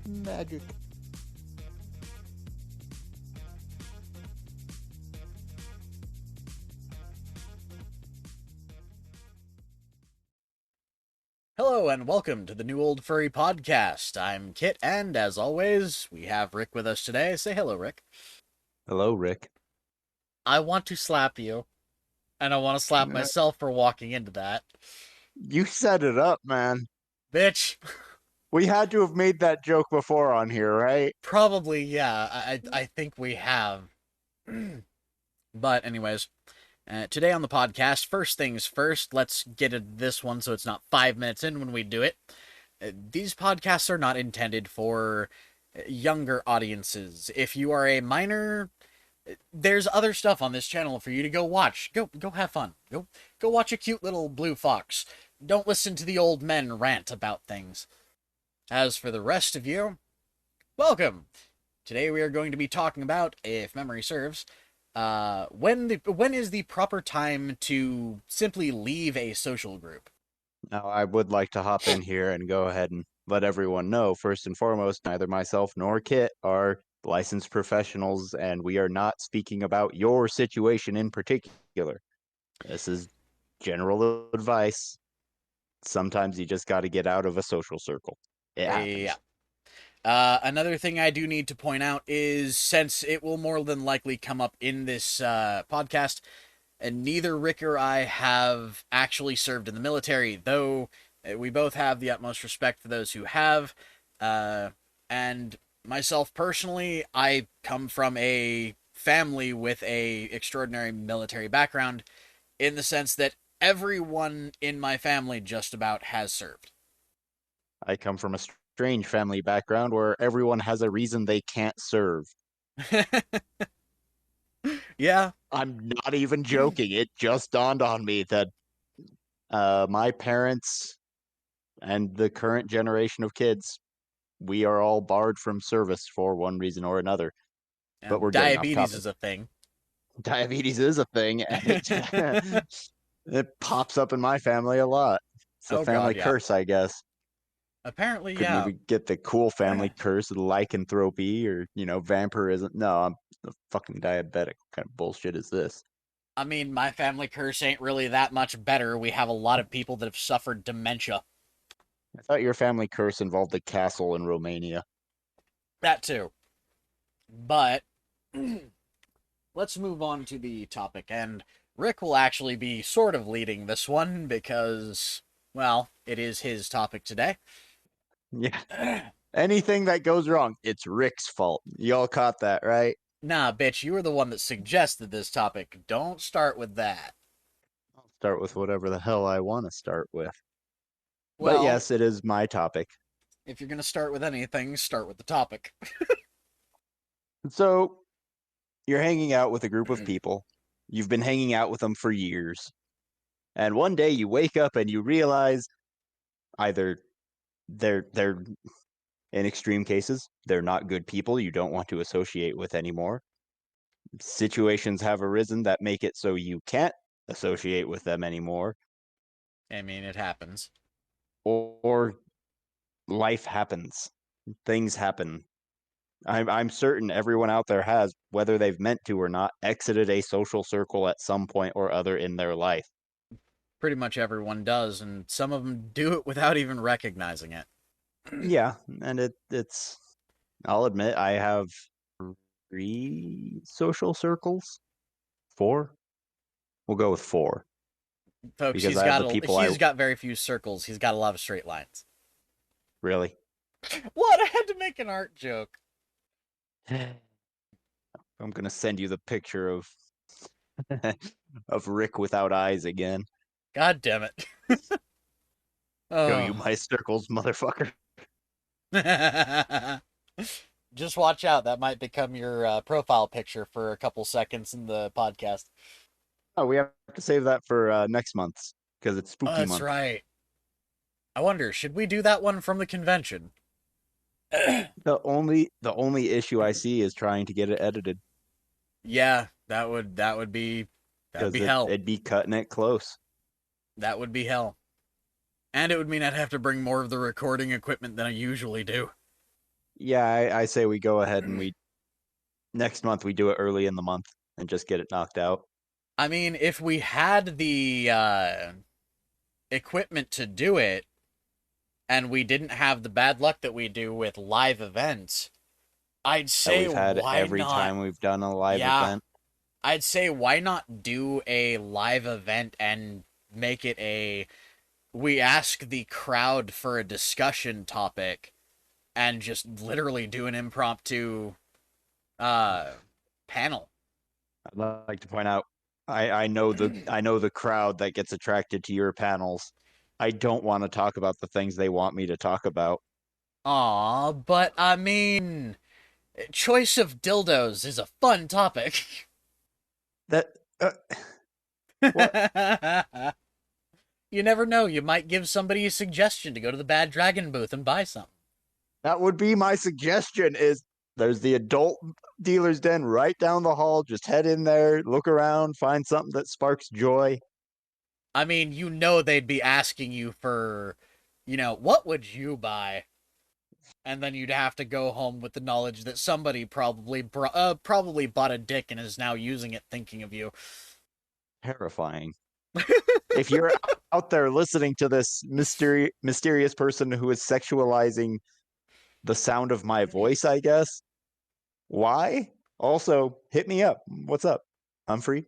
Magic. Hello and welcome to the New Old Furry podcast. I'm Kit, and as always, we have Rick with us today. Say hello, Rick. Hello, Rick. I want to slap you, and I want to slap Uh, myself for walking into that. You set it up, man. Bitch. We had to have made that joke before on here, right? Probably, yeah. I think we have. But anyways, today on the podcast, first things first, let's get into this one so it's not 5 minutes in when we do it. These podcasts are not intended for younger audiences. If you are a minor, there's other stuff on this channel for you to go watch. Go have fun. Go watch a cute little blue fox. Don't listen to the old men rant about things. As for the rest of you, welcome. Today we are going to be talking about, if memory serves, when is the proper time to simply leave a social group? Now, I would like to hop in here and go ahead and let everyone know, first and foremost, neither myself nor Kit are licensed professionals, and we are not speaking about your situation in particular. This is general advice. Sometimes you just got to get out of a social circle. It Yeah. happens. Another thing I do need to point out is, since it will more than likely come up in this podcast, and neither Rick or I have actually served in the military, though we both have the utmost respect for those who have. And myself personally, I come from a family with a extraordinary military background, in the sense that everyone in my family just about has served. I come from a strange family background where everyone has a reason they can't serve. Yeah. I'm not even joking. It just dawned on me that my parents and the current generation of kids, we are all barred from service for one reason or another. But we're getting off Diabetes topic. is a thing. Diabetes is a thing, and it pops up in my family a lot. It's a Oh family god, yeah. curse, I guess. Apparently, Couldn't yeah. even get the cool family curse of lycanthropy or, vampirism. No, I'm a fucking diabetic. What kind of bullshit is this? I mean, my family curse ain't really that much better. We have a lot of people that have suffered dementia. I thought your family curse involved a castle in Romania. That too. But let's move on to the topic. And Rick will actually be sort of leading this one because, well, it is his topic today. Yeah. Anything that goes wrong, it's Rick's fault. Y'all caught that, right? Nah, bitch, you were the one that suggested this topic. Don't start with that. I'll start with whatever the hell I want to start with. But Well, yes, it is my topic. if you're gonna start with anything, start with the topic. So, you're hanging out with a group of people. You've been hanging out with them for years. And one day you wake up and you realize either they're in extreme cases, they're not good people you don't want to associate with anymore. Situations have arisen that make it so you can't associate with them anymore, I mean, it happens. or life happens. Things happen. I'm certain everyone out there has, whether they've meant to or not, exited a social circle at some point or other in their life. Pretty much everyone does, and some of them do it without even recognizing it. Yeah, and it's I'll admit I have 3 social circles. 4? We'll go with 4 Folks, because I have the people I he's got very few circles. He's got a lot of straight lines. really. What? I had to make an art joke. I'm gonna send you the picture of of Rick without eyes again. God damn it. Show you Oh. my circles, motherfucker. Just watch out. That might become your profile picture for a couple seconds in the podcast. Oh, we have to save that for next month's because it's Oh, spooky that's month. right. I wonder, should we do that one from the convention? The only issue I see is trying to get it edited Yeah, that would be because hell. it'd be cutting it close. That would be hell. And it would mean I'd have to bring more of the recording equipment than I usually do. Yeah, I say we go ahead and we next month we do it early in the month and just get it knocked out. I mean, if we had the equipment to do it, and we didn't have the bad luck that we do with live events, I'd That say we've had why every not? time we've done a live Yeah, event. I'd say why not do a live event and make it a we ask the crowd for a discussion topic and just literally do an impromptu uh panel. I'd like to point out I know the crowd that gets attracted to your panels. I don't want to talk about the things they want me to talk about. Aw, but I mean, choice of dildos is a fun topic. That what You never know. You might give somebody a suggestion to go to the Bad Dragon booth and buy something. that would be my suggestion is there's the adult dealer's den right down the hall. Just head in there, look around, find something that sparks joy. I mean, you know they'd be asking you for, what would you buy? And then you'd have to go home with the knowledge that somebody probably bought a dick and is now using it thinking of you. Terrifying. If you're out there listening to this mysterious person who is sexualizing the sound of my voice, I guess, why? Also, hit me up. What's up? I'm free.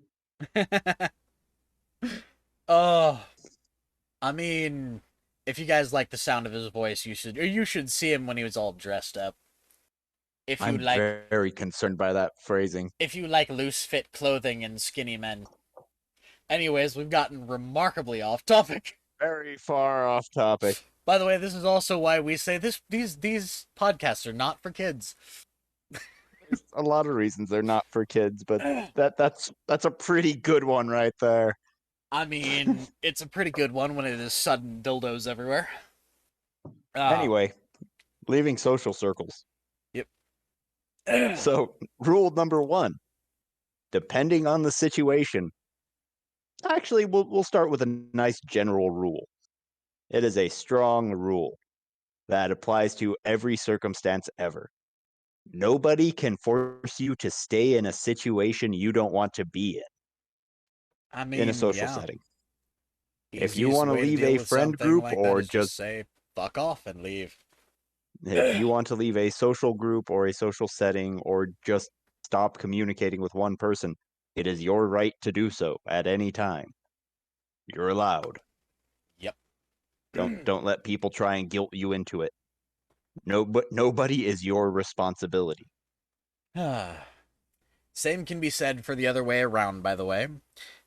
Oh, I mean, if you guys like the sound of his voice, you should see him when he was all dressed up. If you I'm like very concerned by that phrasing. if you like loose fit clothing and skinny men. Anyways, we've gotten remarkably off topic. Very far off topic. By the way, this is also why we say these podcasts are not for kids. There's a lot of reasons they're not for kids, but that's a pretty good one right there. I mean, it's a pretty good one when it is sudden dildos everywhere. Ah, Anyway, leaving social circles. yep. So, rule number 1, depending on the situation. Actually, we'll start with a nice general rule. It is a strong rule that applies to every circumstance ever. Nobody can force you to stay in a situation you don't want to be I in a mean, social yeah. setting. If you Easiest want to way to leave deal a with friend something group like that or is just just say fuck off and leave. if you want to leave a social group or a social setting or just stop communicating with one person, it is your right to do so at any time. You're allowed. Yep. Don't let people try and guilt you into it. No, but nobody is your responsibility. Same can be said for the other way around, by the way.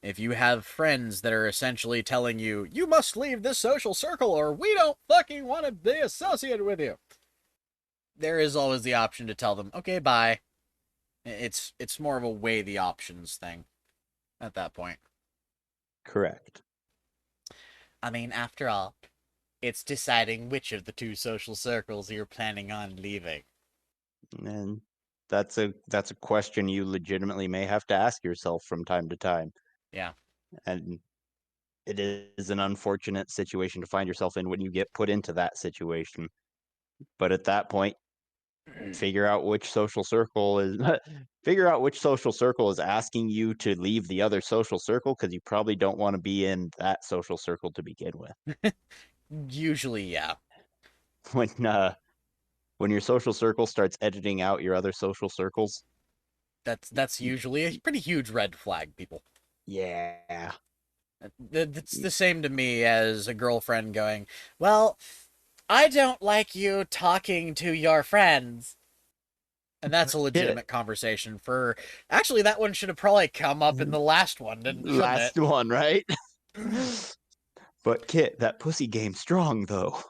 If you have friends that are essentially telling you, you must leave this social circle or we don't fucking want to be associated with you, there is always the option to tell them, okay, bye. It's more of a weigh the options thing at that point. Correct. I mean, after all, it's deciding which of the two social circles you're planning on leaving. And that's a question you legitimately may have to ask yourself from time to time. Yeah. And it is an unfortunate situation to find yourself in when you get put into that situation. But at that point, figure out which social circle is figure out which social circle is asking you to leave the other social circle because you probably don't want to be in that social circle to begin with. Usually, yeah. When when your social circle starts editing out your other social circles, That's usually a pretty huge red flag, people. yeah. It's the same to me as a girlfriend going, well, I don't like you talking to your friends. And that's a Hit legitimate conversation for. Actually, that one should have probably come up in it. the last one, shouldn't it? Last one, right? But Kit, that pussy game's strong though.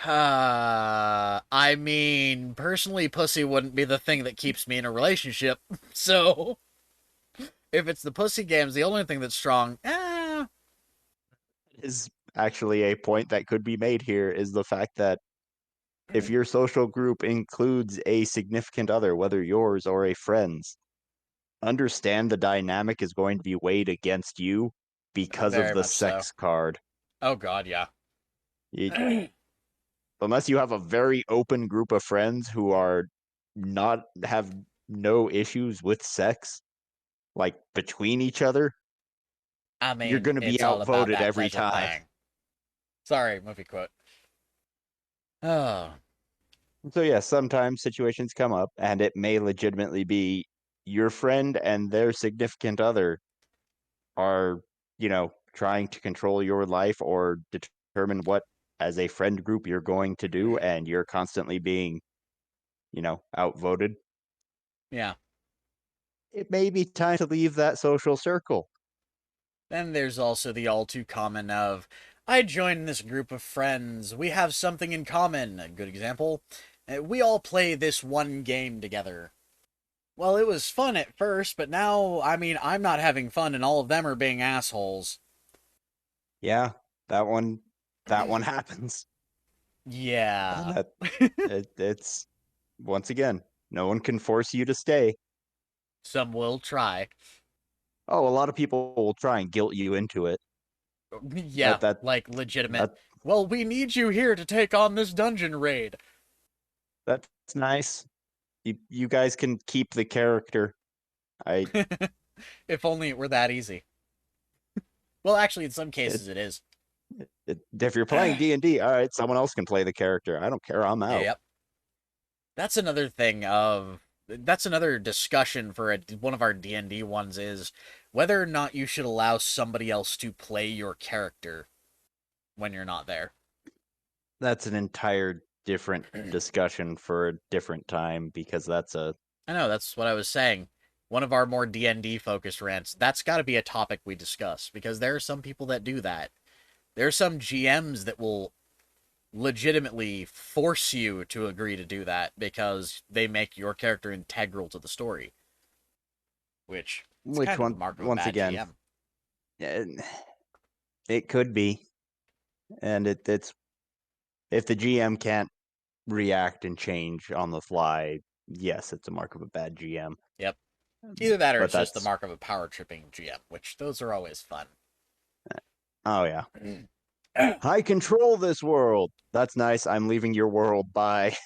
I mean, personally, pussy wouldn't be the thing that keeps me in a relationship. So, if it's the pussy game's the only thing that's strong, Is actually a point that could be made here is the fact that if your social group includes a significant other, whether yours or a friend's, understand the dynamic is going to be weighed against you because of very the much so. sex card. Oh God, yeah. You, unless you have a very open group of friends who are not have no issues with sex, like between each other, I you're mean, going to be it's all about outvoted that every pleasure time. thing. Sorry, movie quote. Oh, So yeah, sometimes situations come up and it may legitimately be your friend and their significant other are, trying to control your life or determine what as a friend group you're going to do and you're constantly being, outvoted. yeah. It may be time to leave that social circle. Then there's also the all too common of, I joined this group of friends. We have something in common. A good example. We all play this one game together. Well, it was fun at first, but now, I mean, I'm not having fun and all of them are being assholes. Yeah, that one that one happens. And Yeah. it's once again, no one can force you to stay. Some will try. Oh, a lot of people will try and guilt you into it. Yeah, That that like legitimate. that Well, we need you here to take on this dungeon raid. that's nice. You guys can keep the character. I If only it were that easy. Well, actually, in some it, cases it is. if you're playing D&D, all right, someone else can play the character. I don't care. I'm out. Yep. That's another thing of that's another discussion for one of our D&D ones is whether or not you should allow somebody else to play your character when you're not there. That's an entire different discussion for a different time because that's a I know, that's what I was saying. One of our more D&D focused rants, that's got to be a topic we discuss because there are some people that do that. There are some GMs that will legitimately force you to agree to do that because they make your character integral to the story, which it's which kind of the one mark of a once bad again, GM. it, it could be, and it's if the GM can't react and change on the fly, yes, it's a mark of a bad GM. Yep. Either that or But it's just the that's mark of a power tripping GM, which those are always fun. oh yeah, I control this world. That's nice. I'm leaving your world. Bye.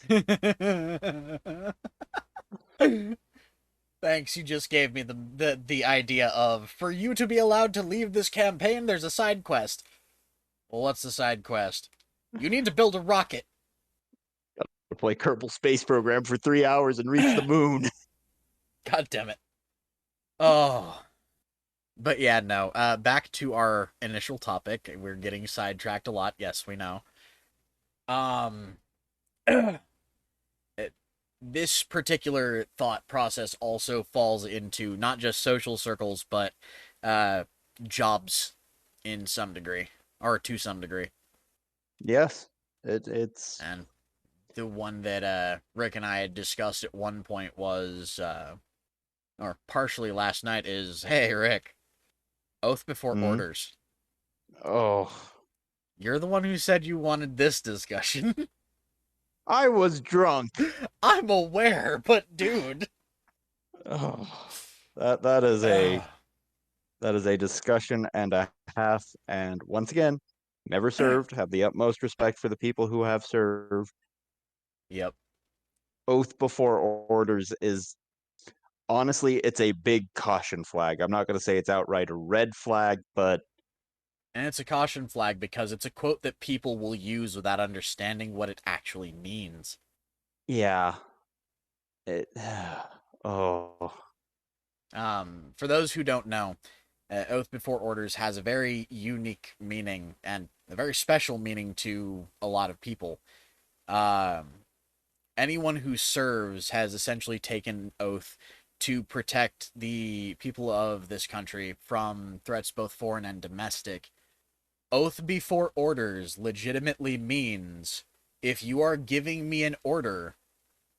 Thanks, you just gave me the idea of for you to be allowed to leave this campaign, there's a side quest. Well, what's the side quest? You need to build a rocket. To play Kerbal Space Program for 3 hours and reach the moon. God damn it. Oh. But yeah, no. Back to our initial topic. We're getting sidetracked a lot. Yes, we know. Um, it, this particular thought process also falls into not just social circles, but uh, jobs in some degree, or to some degree. Yes, it's And the one that Rick and I had discussed at one point was, or partially last night, is hey, Rick, oath before mm, orders. oh, You're the one who said you wanted this discussion. I was drunk. I'm aware, but dude. Oh, that is a discussion and a half. And once again, never served. Have the utmost respect for the people who have served. Yep. Oath before orders is honestly, it's a big caution flag. I'm not going to say it's outright a red flag, but And it's a caution flag because it's a quote that people will use without understanding what it actually means. yeah, it. Oh, For those who don't know, Oath Before Orders has a very unique meaning and a very special meaning to a lot of people. Um, Anyone who serves has essentially taken oath to protect the people of this country from threats both foreign and domestic. Oath before orders legitimately means if you are giving me an order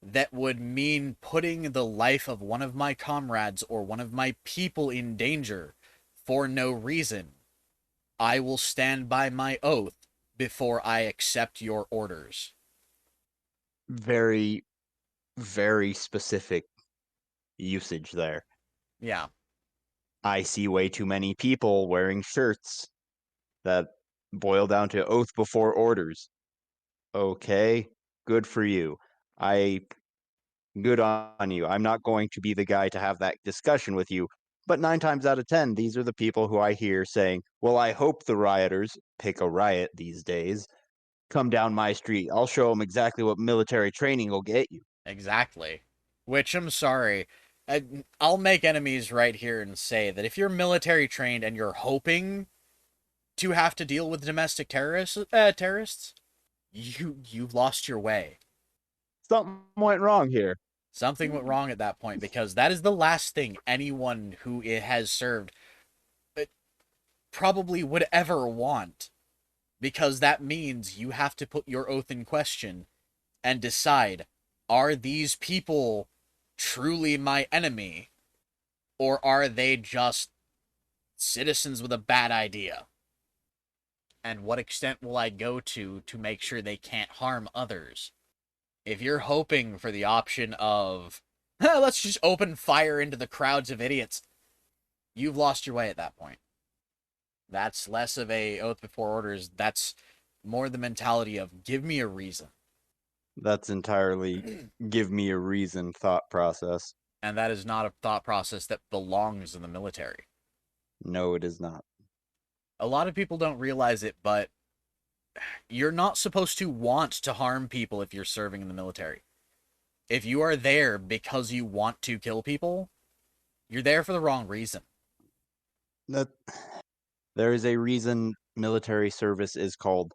that would mean putting the life of one of my comrades or one of my people in danger for no reason, I will stand by my oath before I accept your orders. very, very specific usage there. Yeah. I see way too many people wearing shirts that boil down to oath before orders. Okay, good for you. I Good on you. I'm not going to be the guy to have that discussion with you. But 9 times out of 10, these are the people who I hear saying, well, I hope the rioters pick a riot these days. Come down my street. I'll show them exactly what military training will get you. Exactly. Which I'm sorry. I'll make enemies right here and say that if you're military trained and you're hoping to have to deal with domestic terrorists, you've lost your way. Something went wrong here. Something went wrong at that point because that is the last thing anyone who it has served probably would ever want. Because that means you have to put your oath in question and decide, are these people truly my enemy? Or are they just citizens with a bad idea? And what extent will I go to make sure they can't harm others? If you're hoping for the option of, let's just open fire into the crowds of idiots, you've lost your way at that point. That's less of a oath before orders. That's more the mentality of give me a reason. That's entirely give me a reason thought process. And that is not a thought process that belongs in the military. No, it is not. A lot of people don't realize it, but you're not supposed to want to harm people if you're serving in the military. If you are there because you want to kill people, you're there for the wrong reason. That there is a reason military service is called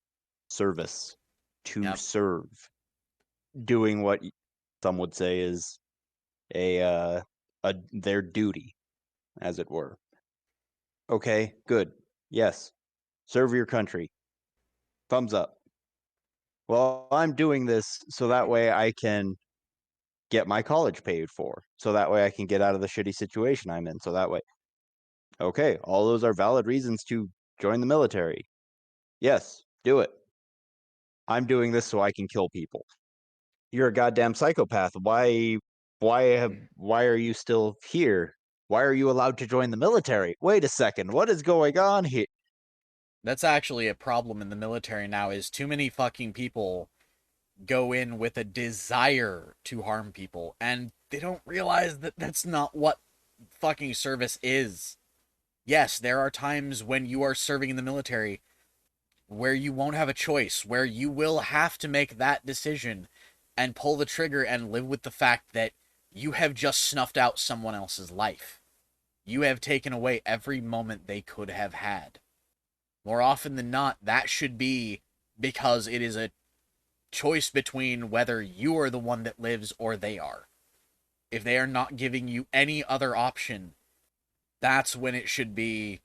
service, to Yep. serve, doing what some would say is a their duty, as it were. Okay, good. Yes, serve your country. Thumbs up. Well, I'm doing this so that way I can get my college paid for. So that way I can get out of the shitty situation I'm in. So that way, okay, all those are valid reasons to join the military. Yes, do it. I'm doing this so I can kill people. You're a goddamn psychopath. Why are you still here? Why are you allowed to join the military? Wait a second. What is going on here? That's actually a problem in the military now is too many fucking people go in with a desire to harm people and they don't realize that that's not what fucking service is. Yes, there are times when you are serving in the military where you won't have a choice, where you will have to make that decision and pull the trigger and live with the fact that you have just snuffed out someone else's life. You have taken away every moment they could have had. More often than not, that should be because it is a choice between whether you are the one that lives or they are. If they are not giving you any other option, that's when it should be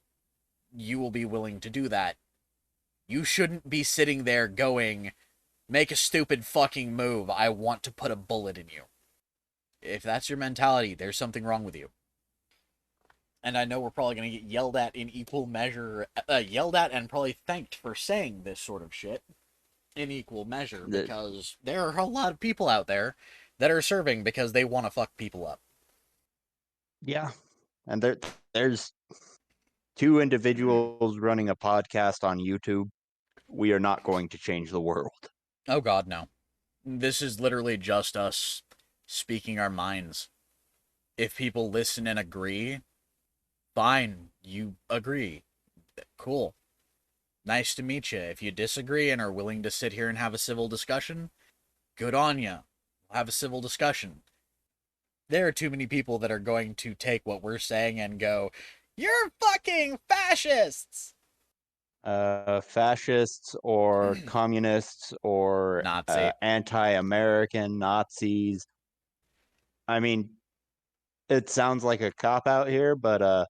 you will be willing to do that. You shouldn't be sitting there going, make a stupid fucking move. I want to put a bullet in you. If that's your mentality, there's something wrong with you. And I know we're probably going to get yelled at in equal measure, yelled at and probably thanked for saying this sort of shit in equal measure That because there are a lot of people out there that are serving because they want to fuck people up. yeah, and there's two individuals running a podcast on YouTube. We are not going to change the world. Oh god, no. This is literally just us speaking our minds. If people listen and agree, fine, you agree. Cool. Nice to meet you. If you disagree and are willing to sit here and have a civil discussion, good on you. We'll have a civil discussion. There are too many people that are going to take what we're saying and go, "You're fucking fascists!" Fascists or communists or Nazi. anti-American Nazis. I mean, it sounds like a cop out here, but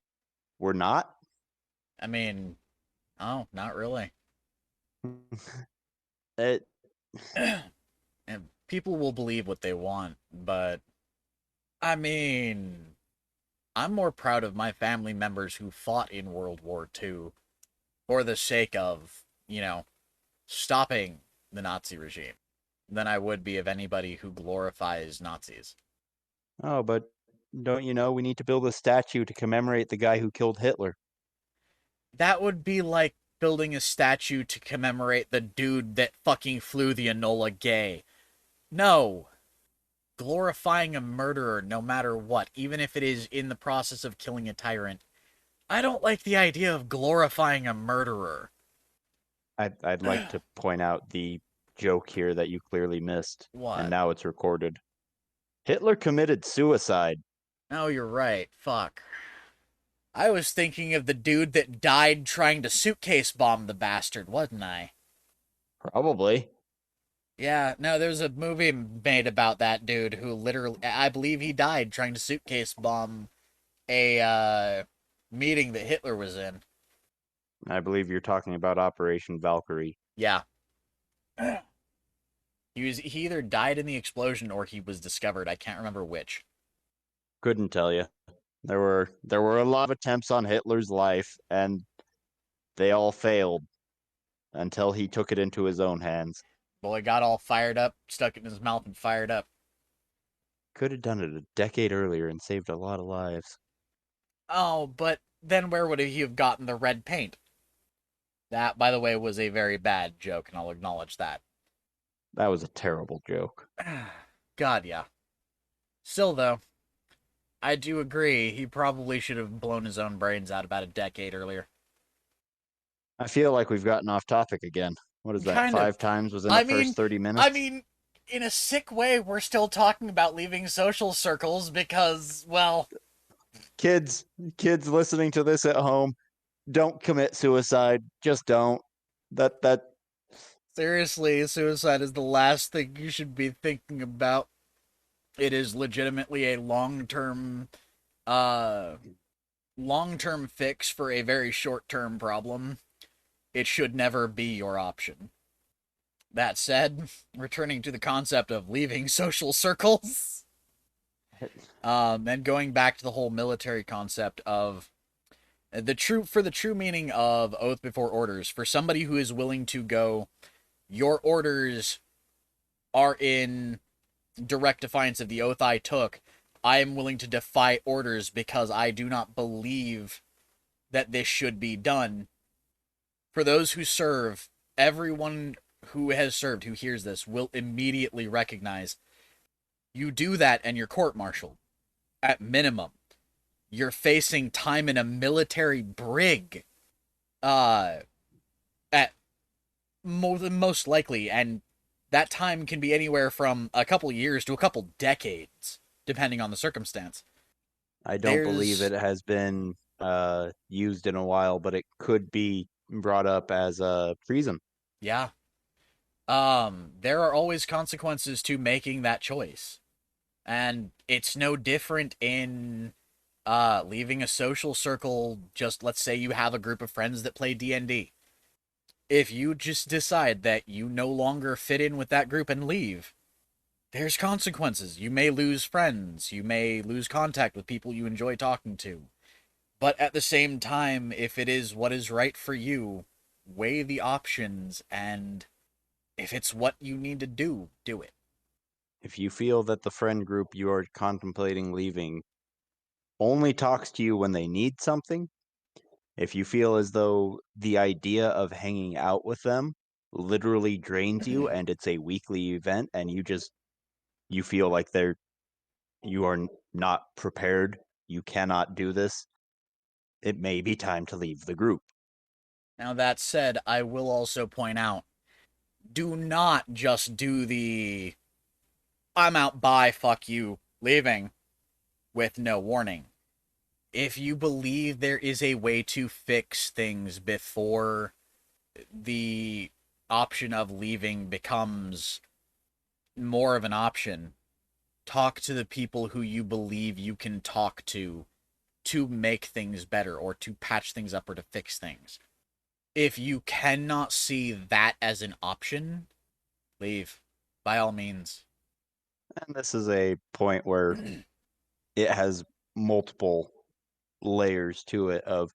we're not. I mean, oh, not really. It, And people will believe what they want, but I mean, I'm more proud of my family members who fought in World War II for the sake of, stopping the Nazi regime than I would be of anybody who glorifies Nazis. oh, but don't you know we need to build a statue to commemorate the guy who killed Hitler? That would be like building a statue to commemorate the dude that fucking flew the Enola Gay. No. Glorifying a murderer no matter what, even if it is in the process of killing a tyrant. I don't like the idea of glorifying a murderer. I'd like to point out the joke here that you clearly missed, and What? now it's recorded. Hitler committed suicide. Oh, you're right. Fuck. I was thinking of the dude that died trying to suitcase bomb the bastard, wasn't I? Probably. Yeah, no, there's a movie made about that dude who literally, I believe he died trying to suitcase bomb a meeting that Hitler was in. I believe you're talking about Operation Valkyrie. Yeah. He either died in the explosion or he was discovered. I can't remember which. Couldn't tell you. There were a lot of attempts on Hitler's life, and they all failed until he took it into his own hands. Boy got all fired up, stuck it in his mouth and fired up. Could have done it a decade earlier and saved a lot of lives. Oh, but then where would he have gotten the red paint? That, by the way, was a very bad joke, and I'll acknowledge that. That was a terrible joke. God, yeah. Still, though, I do agree he probably should have blown his own brains out about a decade earlier. I feel like we've gotten off topic again. What is that? Kind of. 5 times within the I first mean, 30 I minutes? mean, in a sick way, we're still talking about leaving social circles because, well, Kids, kids listening to this at home, don't commit suicide. Just don't. That seriously, suicide is the last thing you should be thinking about. It is legitimately a uh, long-term fix for a very short-term problem. It should never be your option. That said, returning to the concept of leaving social circles, and going back to the whole military concept of the true meaning of oath before orders, for somebody who is willing to go, your orders are in direct defiance of the oath I took. I am willing to defy orders because I do not believe that this should be done. For those who serve, everyone who has served who hears this will immediately recognize you do that and you're court-martialed. At minimum, you're facing time in a military brig. Uh, at most likely, and that time can be anywhere from a couple years to a couple decades, depending on the circumstance. I don't believe There's it has been used in a while, but it could be brought up as a treason. yeah. There are always consequences to making that choice. And it's no different in leaving a social circle. Just let's say you have a group of friends that play D&D. If you just decide that you no longer fit in with that group and leave, there's consequences. You may lose friends, you may lose contact with people you enjoy talking to. But at the same time, if it is what is right for you, weigh the options, and if it's what you need to do, do it. If you feel that the friend group you are contemplating leaving only talks to you when they need something, if you feel as though the idea of hanging out with them literally drains you and it's a weekly event and you feel like you are not prepared, you cannot do this, it may be time to leave the group. Now, that said, I will also point out, do not just do the I'm out, bye, fuck you, leaving with no warning. If you believe there is a way to fix things before the option of leaving becomes more of an option, talk to the people who you believe you can talk to make things better or to patch things up or to fix things. If you cannot see that as an option, leave by all means. And this is a point where it has multiple layers to it of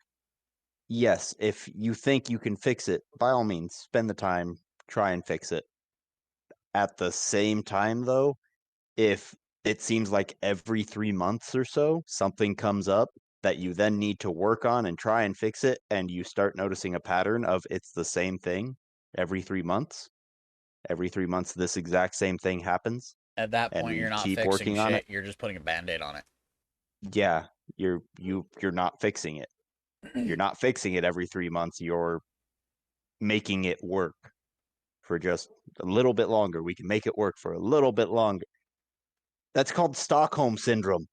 yes, if you think you can fix it, by all means, spend the time, try and fix it. At the same time, though, if it seems like every 3 months or so something comes up that you then need to work on and try and fix it, and you start noticing a pattern of it's the same thing every 3 months. Every 3 months, this exact same thing happens, At that and point, we you're not keep fixing working on it. shit. You're just putting a band-aid on Yeah, you're not fixing it. You're it. not fixing it every 3 months. You're making it work for just a little bit longer. We can make it work for a little bit longer. That's called Stockholm syndrome.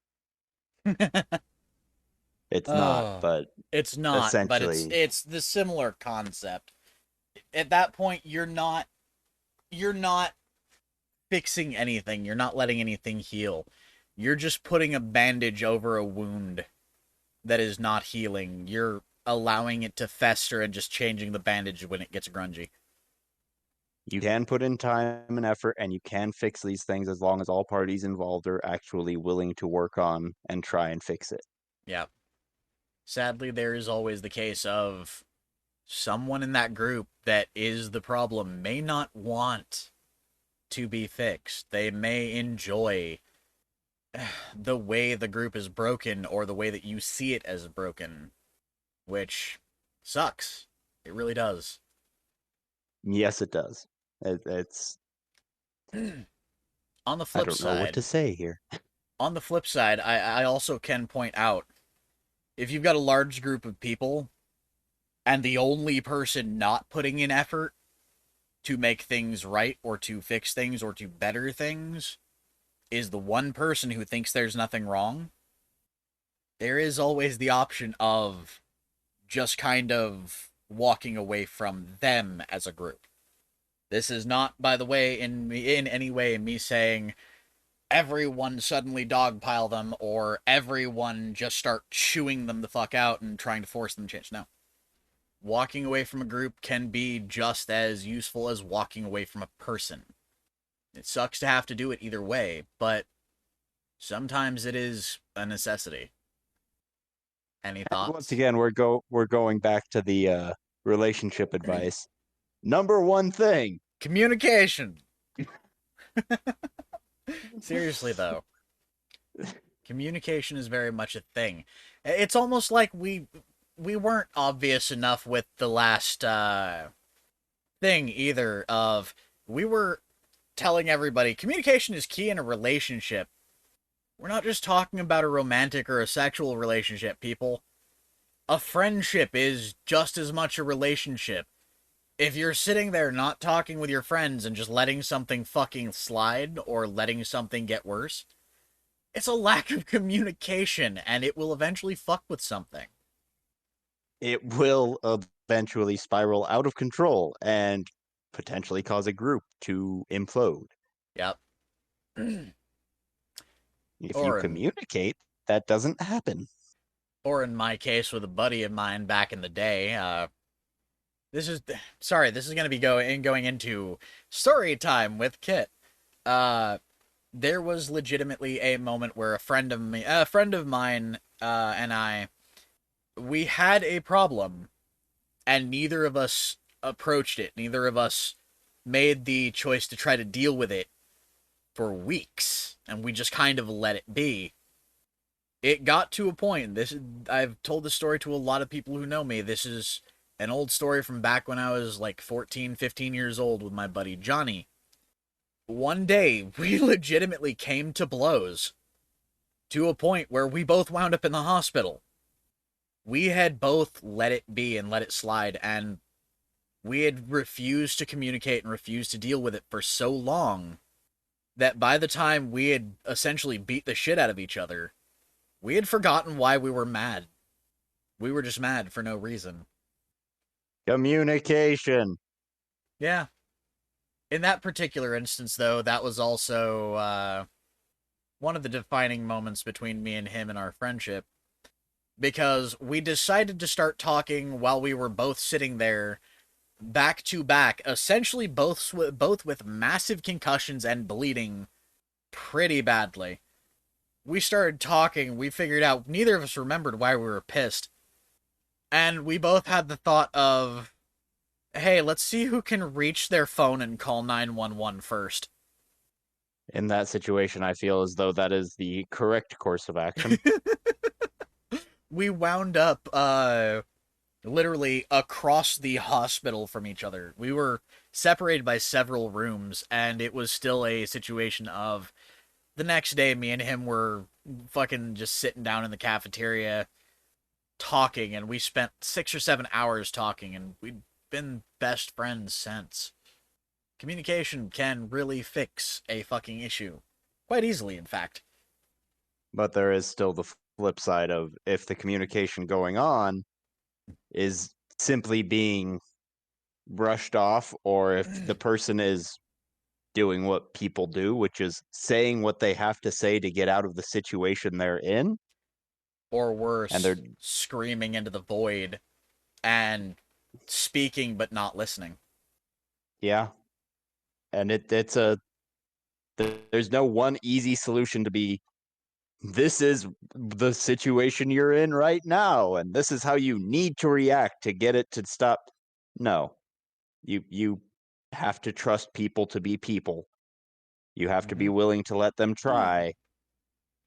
It's not, Oh, but it's not, but it's essentially, it's the similar concept. At that point, you're not fixing anything. You're not letting anything heal. You're just putting a bandage over a wound that is not healing. You're allowing it to fester and just changing the bandage when it gets grungy. you can put in time and effort and you can fix these things as long as all parties involved are actually willing to work on and try and fix it. Yeah. Sadly, there is always the case of someone in that group that is the problem may not want to be fixed. They may enjoy the way the group is broken or the way that you see it as broken, which sucks. It really does. Yes, it does. It's, On the I flip don't know what to side, say here. I also can point out if you've got a large group of people and the only person not putting in effort to make things right or to fix things or to better things is the one person who thinks there's nothing wrong, there is always the option of just kind of walking away from them as a group. This is not, by the way, in any way me saying everyone suddenly dogpile them or everyone just start chewing them the fuck out and trying to force them to change. No. Walking away from a group can be just as useful as walking away from a person. It sucks to have to do it either way, but sometimes it is a necessity. Any And once thoughts? again, we're going back to the relationship advice. Number one thing. Communication. Seriously though, communication is very much a thing. It's almost like we weren't obvious enough with the last thing either of we were telling everybody communication is key in a relationship. We're not just talking about a romantic or a sexual relationship, people. A friendship is just as much a relationship. If you're sitting there not talking with your friends and just letting something fucking slide or letting something get worse, it's a lack of communication and it will eventually fuck with something. It will eventually spiral out of control and potentially cause a group to implode. Yep. If you or in communicate, that doesn't happen. or in my case with a buddy of mine back in the day, this is sorry, this is going to be going into story time with Kit. Uh there was legitimately a moment where a friend of mine and I we had a problem and neither of us approached it. Neither of us made the choice to try to deal with it for weeks, and we just kind of let it be. It got to a point. I've told this story to a lot of people who know me. This is an old story from back when I was like 14, 15 years old with my buddy Johnny. One day, we legitimately came to blows to a point where we both wound up in the hospital. We had both let it be and let it slide, and we had refused to communicate and refused to deal with it for so long that by the time we had essentially beat the shit out of each other, we had forgotten why we were mad. We were just mad for no reason. Communication. Yeah. In that particular instance, though, that was also one of the defining moments between me and him in our friendship. Because we decided to start talking while we were both sitting there back to back, essentially both with massive concussions and bleeding pretty badly. We started talking, we figured out neither of us remembered why we were pissed. And we both had the thought of, hey, let's see who can reach their phone and call 911 first. In that situation, I feel as though that is the correct course of action. we wound up literally across the hospital from each other. We were separated by several rooms, and it was still a situation of the next day, me and him were fucking just sitting down in the cafeteria talking, and we spent 6 or 7 hours talking, and we'd been best friends since. Communication can really fix a fucking issue. Quite easily, in fact. But there is still the flip side of if the communication going on is simply being brushed off, or if the person is doing what people do, which is saying what they have to say to get out of the situation they're in, Or and they're worse, screaming into the void and speaking but not listening. yeah, and it's a there's no one easy solution to be this is the situation you're in right now and this is how you need to react to get it to stop. No, you have to trust people to be people. You have to be Mm-hmm. willing to let them try,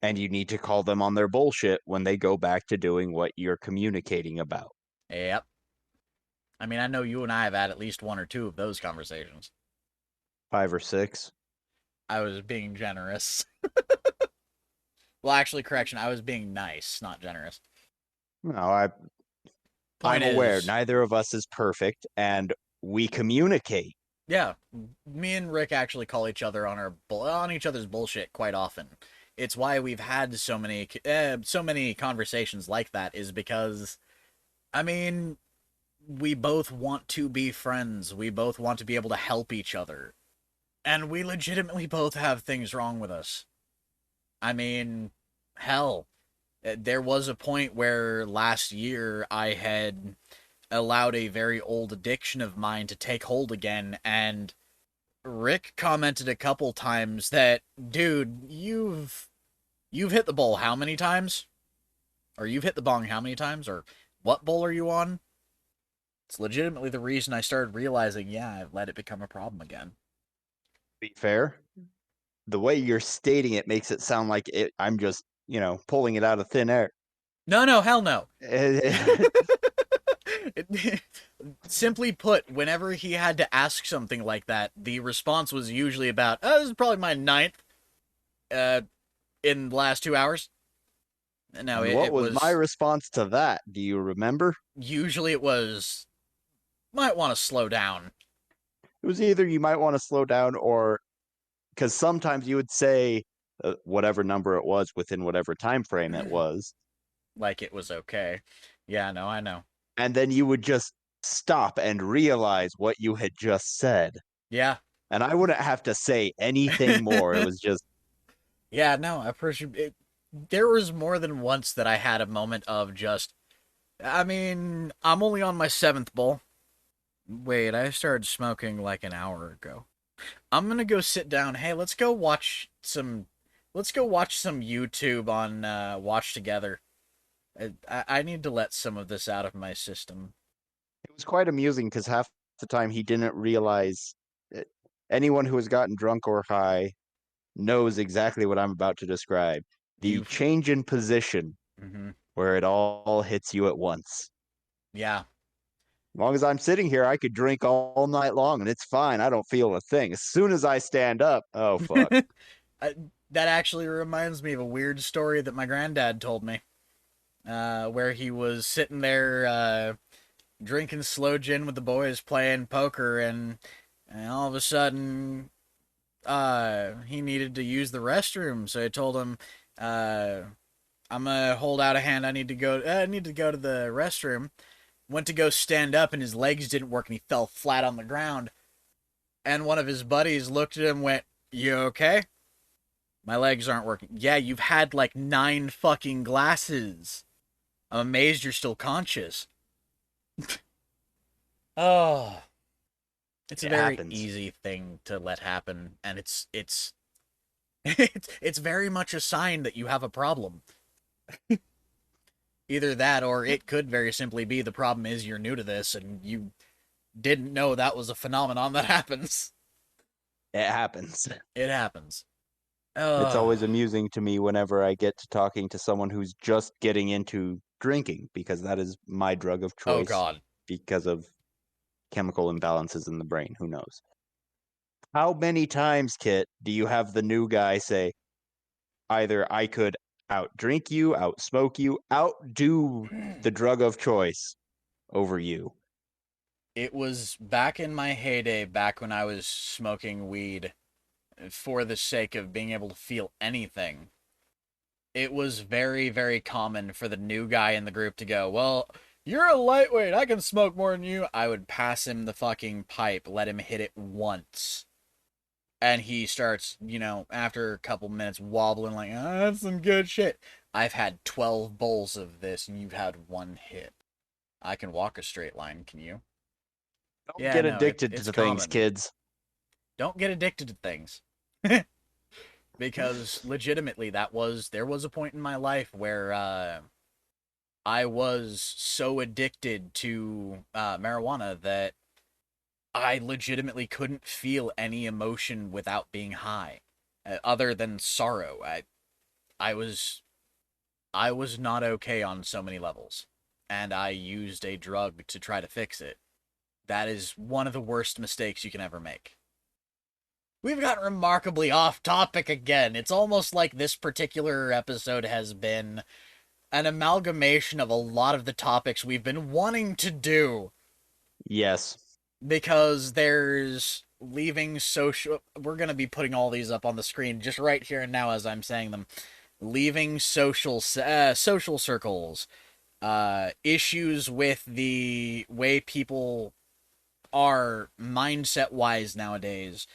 and you need to call them on their bullshit when they go back to doing what you're communicating about. Yep. I mean, I know you and I have had at least one or two of those conversations. 5 or 6. I was being generous. Well, actually, correction, I was being nice, not generous. No, Point I'm aware is, neither of us is perfect, and we communicate. yeah, me and Rick actually call each other on on each other's bullshit quite often. It's why we've had so many conversations like that. Is because I mean, we both want to be friends. We both want to be able to help each other, and we legitimately both have things wrong with us. I mean, hell, there was a point where last year I had allowed a very old addiction of mine to take hold again, and Rick commented a couple times that, dude, you've hit the bowl how many times? Or you've hit the bong how many times? Or what bowl are you on? It's legitimately the reason I started realizing, yeah, I've let it become a problem again. Be fair, the way you're stating it makes it sound like I'm just, pulling it out of thin air. No, no, hell no. Eh, Simply put, whenever he had to ask something like that, the response was usually about, oh, this is probably my ninth uh, in the last 2 hours. No, and it, what it was my was response to that? Do you remember? usually it was might want to slow down. It was either you might want to slow down, or because sometimes you would say whatever number it was within whatever time frame it was, Like it was okay. Yeah, no, I know. and then you would just stop and realize what you had just said. Yeah. And I wouldn't have to say anything more. It was just, Yeah, no, I appreciate it. There was more than once that I had a moment of just, I mean, I'm only on my seventh bowl. Wait, I started smoking like an hour ago. I'm gonna go sit down. Hey, let's go watch some YouTube on Watch Together. I need to let some of this out of my system. it was quite amusing because half the time he didn't realize it. Anyone who has gotten drunk or high knows exactly what I'm about to describe. The You've, change in position mm-hmm. where it all hits you at once. Yeah. As long as I'm sitting here, I could drink all night long and it's fine. I don't feel a thing. As soon as I stand up, oh fuck. I, that actually reminds me of a weird story that my granddad told me, where he was sitting there drinking slow gin with the boys playing poker, and all of a sudden he needed to use the restroom. So I told him, uh, I'm gonna hold out a hand. I need to go to the restroom. Went to go stand up, and his legs didn't work, and he fell flat on the ground. And one of his buddies looked at him, and went, "You okay?" My legs aren't working. Yeah, you've had like 9 fucking glasses. I'm amazed you're still conscious. Oh, it's a It very happens. easy thing to let happen, and it's it's very much a sign that you have a problem. Either that, or it could very simply be the problem is you're new to this and you didn't know that was a phenomenon that happens. It happens. It happens. It's Oh, always amusing to me whenever I get to talking to someone who's just getting into drinking, because that is my drug of Oh choice God. because of chemical imbalances in the brain. Who knows? How many times, Kit, do you have the new guy say, either I could outdrink you, outsmoke you, outdo the drug of choice over you? It was back in my heyday, back when I was smoking weed for the sake of being able to feel anything. It was very, very common for the new guy in the group to go, well, you're a lightweight. I can smoke more than you. I would pass him the fucking pipe, let him hit it once. And he starts, after a couple minutes wobbling like, that's some good shit. I've had 12 bowls of this and you've had one hit. I can walk a straight line, can you? Don't Yeah, get no, addicted it's to things, common. kids. Don't get addicted to things. Because legitimately there was a point in my life where I was so addicted to marijuana that I legitimately couldn't feel any emotion without being high, other than sorrow. I was I was not okay on so many levels, and I used a drug to try to fix it. That is one of the worst mistakes you can ever make. We've gotten remarkably off topic again. It's almost like this particular episode has been an amalgamation of a lot of the topics we've been wanting to do. Yes. Because there's leaving social. We're going to be putting all these up on the screen just right here and now as I'm saying them. Leaving social circles, issues with the way people are mindset wise nowadays,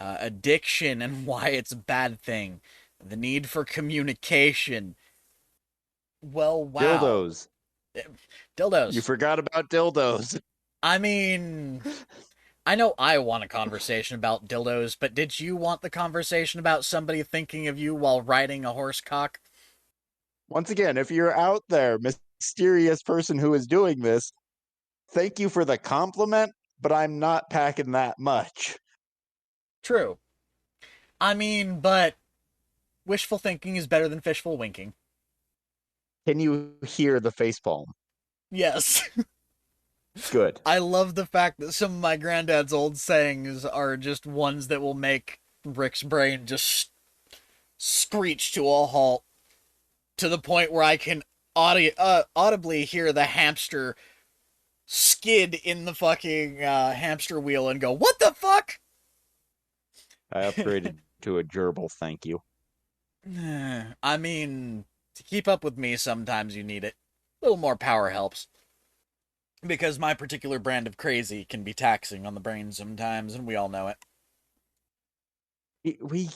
addiction and why it's a bad thing, the need for communication. Well, wow. Dildos. You Dildos. forgot about dildos. I mean, I know I want a conversation about dildos, but did you want the conversation about somebody thinking of you while riding a horse cock? Once again, if you're out there, mysterious person who is doing this, thank you for the compliment, but I'm not packing that much. True. I mean, but wishful thinking is better than fishful winking. Can you hear the facepalm? Yes. Good. I love the fact that some of my granddad's old sayings are just ones that will make Rick's brain just screech to a halt to the point where I can audibly hear the hamster skid in the fucking hamster wheel and go, "What the fuck?" I upgraded to a gerbil, thank you. I mean, to keep up with me, sometimes you need it. A little more power helps. Because my particular brand of crazy can be taxing on the brain sometimes, and we all know it. We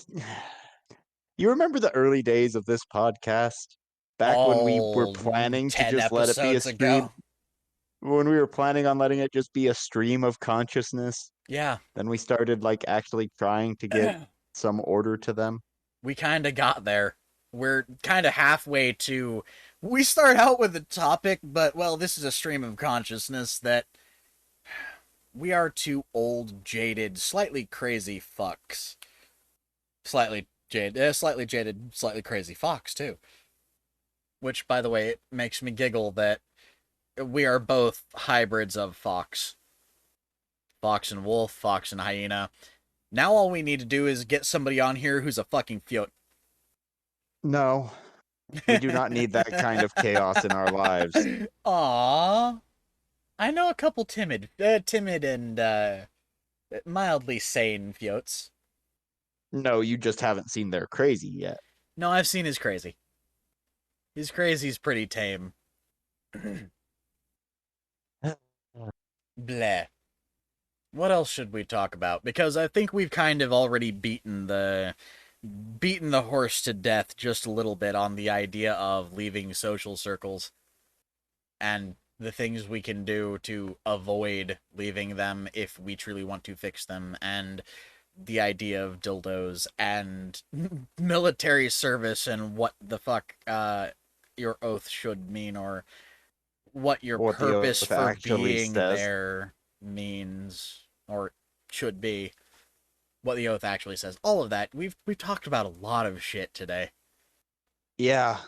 You remember the early days of this podcast? Back when we were All planning to 10 just let it be a episodes stream? ago. When we were planning on letting it just be a stream of consciousness? Yeah. Then we started like actually trying to get some order to them. We kind of got there. We're kind of halfway to. We start out with a topic, but, well, this is a stream of consciousness that we are two old, jaded, slightly crazy fucks. Slightly jaded, slightly crazy fox, too. Which, by the way, it makes me giggle that we are both hybrids of fox. Fox and wolf, fox and hyena. Now all we need to do is get somebody on here who's a fucking fiote. No, we do not need that kind of chaos in our lives. Aww. I know a couple timid and mildly sane fiotes. No, you just haven't seen their crazy yet. No, I've seen his crazy. His crazy's pretty tame. Bleh. What else should we talk about? Because I think we've kind of already beaten the horse to death just a little bit on the idea of leaving social circles and the things we can do to avoid leaving them if we truly want to fix them, and the idea of dildos and military service and what the fuck your oath should mean, or what your What the purpose oath for actually being says. there means or should be, what the oath actually says. All of that. We've talked about a lot of shit today. Yeah.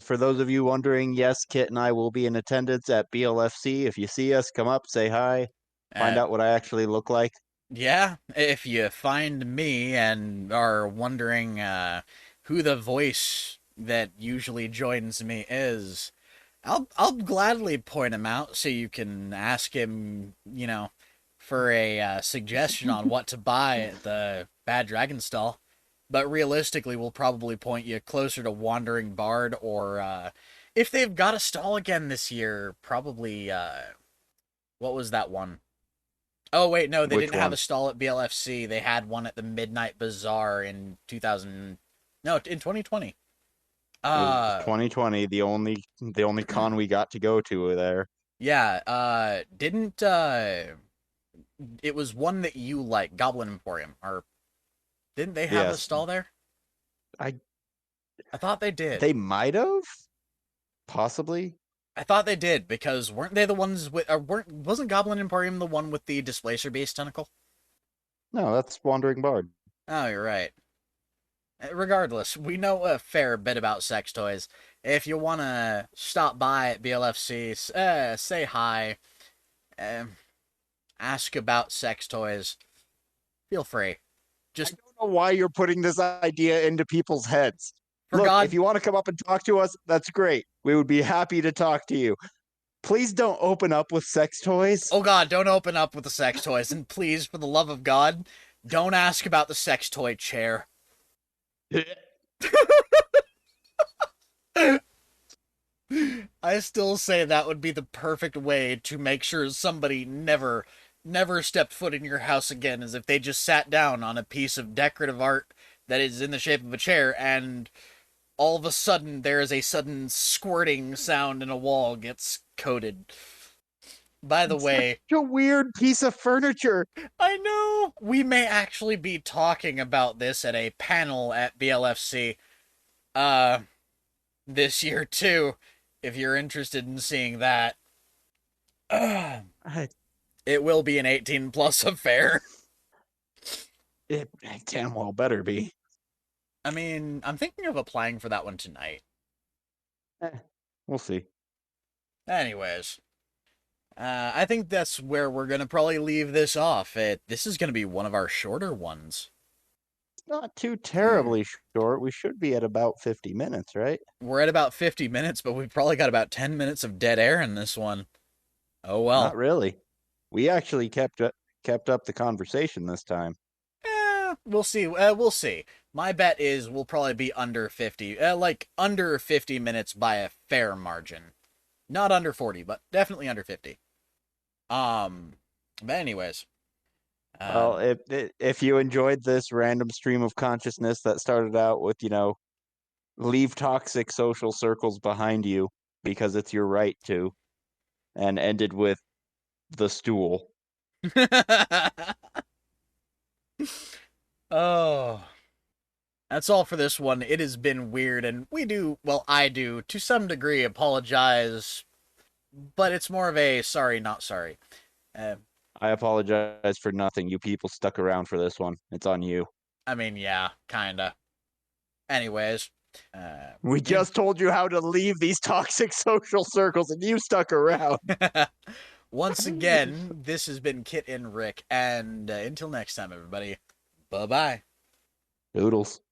For those of you wondering, yes, Kit and I will be in attendance at BLFC. If you see us, come up, say hi, find Uh, out what I actually look like. yeah, if you find me and are wondering who the voice that usually joins me is, I'll gladly point him out so you can ask him, for a suggestion on what to buy at the Bad Dragon stall. But realistically, we'll probably point you closer to Wandering Bard or if they've got a stall again this year, probably what was that one? Oh wait, no, they Which didn't have a one? stall at BLFC. They had one at the Midnight Bazaar in 2000. No, in 2020. It was Uh, 2020, the only con we got to go to there. yeah. Didn't it was one that you like, Goblin Emporium, or didn't they have a Yes, stall there? I I thought they did. they might have possibly. I thought they did because weren't they the ones with? Or wasn't Goblin Emporium the one with the Displacer Beast tentacle? No, that's Wandering Bard. Oh, you're right. Regardless, we know a fair bit about sex toys. If you want to stop by at BLFC, say hi, uh, ask about sex toys, feel free. I Just don't know why you're putting this idea into people's heads. for Look, if God, you want to come up and talk to us, that's great. We would be happy to talk to you. Please don't open up with sex toys. oh God, don't open up with the sex toys. And please, for the love of God, don't ask about the sex toy chair. I still say that would be the perfect way to make sure somebody never stepped foot in your house again, as if they just sat down on a piece of decorative art that is in the shape of a chair and all of a sudden there is a sudden squirting sound and a wall gets coated. By the It's such way, a weird piece of furniture. I know we may actually be talking about this at a panel at BLFC uh this year too, if you're interested in seeing that. I- It will be an 18 plus affair. it damn well better be. I mean, I'm thinking of applying for that one tonight. Eh, we'll see. Anyways, I think that's where we're gonna probably leave this off. This is gonna be one of our shorter ones. It's not too terribly short. We should be at about 50 minutes, right? We're at about 50 minutes, but we've probably got about 10 minutes of dead air in this one. Oh Not well. really. We actually kept up the conversation this time. We'll see. We'll see. My bet is we'll probably be under 50, like under 50 minutes by a fair margin. Not under 40, but definitely under 50. Um, but anyways, Well, um, if you enjoyed this random stream of consciousness that started out with, leave toxic social circles behind you because it's your right to, and ended with the stool. oh, that's all for this one. It has been weird, and I do, to some degree, apologize, but it's more of a sorry, not sorry. Uh, I apologize for nothing. You people stuck around for this one. It's on you. I mean, yeah, kinda. Anyways, We in just told you how to leave these toxic social circles and you stuck around. once again, this has been Kit and Rick, and until next time, everybody, bye bye. Doodles.